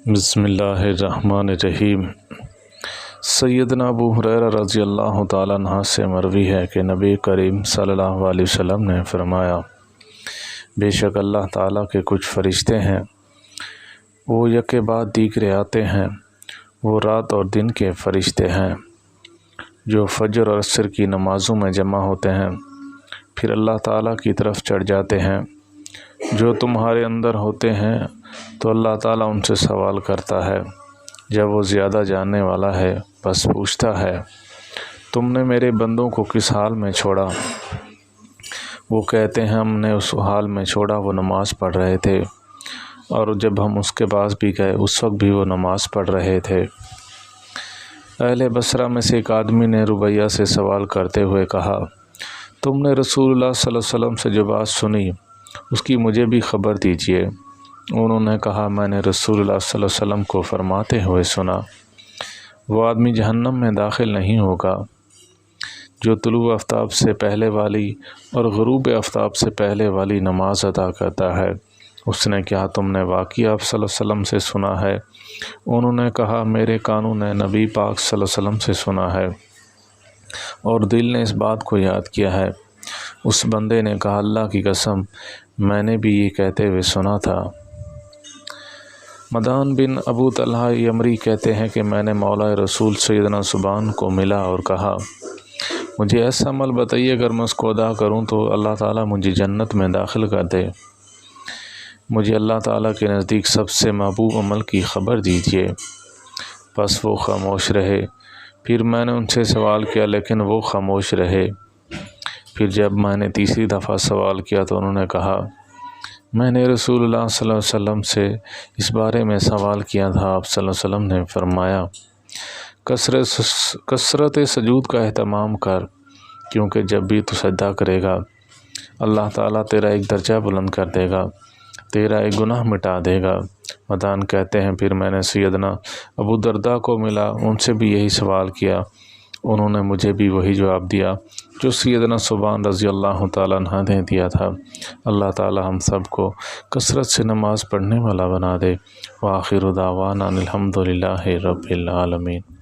بسم اللہ الرحمن الرحیم۔ سیدنا ابو ہریرہ رضی اللہ تعالیٰ عنہ سے مروی ہے کہ نبی کریم صلی اللہ علیہ وسلم نے فرمایا، بے شک اللہ تعالیٰ کے کچھ فرشتے ہیں، وہ یکے بعد دیگرے آتے ہیں، وہ رات اور دن کے فرشتے ہیں جو فجر اور عصر کی نمازوں میں جمع ہوتے ہیں، پھر اللہ تعالیٰ کی طرف چڑھ جاتے ہیں۔ جو تمہارے اندر ہوتے ہیں تو اللہ تعالیٰ ان سے سوال کرتا ہے، جب وہ زیادہ جاننے والا ہے بس پوچھتا ہے، تم نے میرے بندوں کو کس حال میں چھوڑا؟ وہ کہتے ہیں، ہم نے اس حال میں چھوڑا وہ نماز پڑھ رہے تھے، اور جب ہم اس کے پاس بھی گئے اس وقت بھی وہ نماز پڑھ رہے تھے۔ اہل بصرہ میں سے ایک آدمی نے ربیہ سے سوال کرتے ہوئے کہا، تم نے رسول اللہ صلی اللہ علیہ وسلم سے جو بات سنی اس کی مجھے بھی خبر دیجیے۔ انہوں نے کہا، میں نے رسول اللہ صلی اللہ علیہ وسلم کو فرماتے ہوئے سنا، وہ آدمی جہنم میں داخل نہیں ہوگا جو طلوع آفتاب سے پہلے والی اور غروب آفتاب سے پہلے والی نماز ادا کرتا ہے۔ اس نے کہا، تم نے واقعی آپ صلی اللہ علیہ وسلم سے سنا ہے؟ انہوں نے کہا، میرے کانوں نے نبی پاک صلی اللہ علیہ وسلم سے سنا ہے اور دل نے اس بات کو یاد کیا ہے۔ اس بندے نے کہا، اللہ کی قسم میں نے بھی یہ کہتے ہوئے سنا تھا۔ مدان بن ابو طلحہ یمری کہتے ہیں کہ میں نے مولا رسول سیدنا ثوبان کو ملا اور کہا، مجھے ایسا عمل بتائیے اگر میں اس کو ادا کروں تو اللہ تعالیٰ مجھے جنت میں داخل کر دے۔ مجھے اللہ تعالیٰ کے نزدیک سب سے محبوب عمل کی خبر دیجیے۔ بس وہ خاموش رہے۔ پھر میں نے ان سے سوال کیا لیکن وہ خاموش رہے۔ پھر جب میں نے تیسری دفعہ سوال کیا تو انہوں نے کہا، میں نے رسول اللہ صلی اللہ علیہ وسلم سے اس بارے میں سوال کیا تھا۔ آپ صلی اللہ علیہ وسلم نے فرمایا، کثرت سجود کا اہتمام کر، کیونکہ جب بھی تو سجدہ کرے گا اللہ تعالیٰ تیرا ایک درجہ بلند کر دے گا، تیرا ایک گناہ مٹا دے گا۔ مدان کہتے ہیں، پھر میں نے سیدنا ابو درداء کو ملا، ان سے بھی یہی سوال کیا، انہوں نے مجھے بھی وہی جواب دیا جو سیدنا ثوبان رضی اللہ تعالیٰ عنہ نے دیا تھا۔ اللہ تعالیٰ ہم سب کو کثرت سے نماز پڑھنے والا بنا دے۔ وآخر دعوانا الحمد للہ رب العالمین۔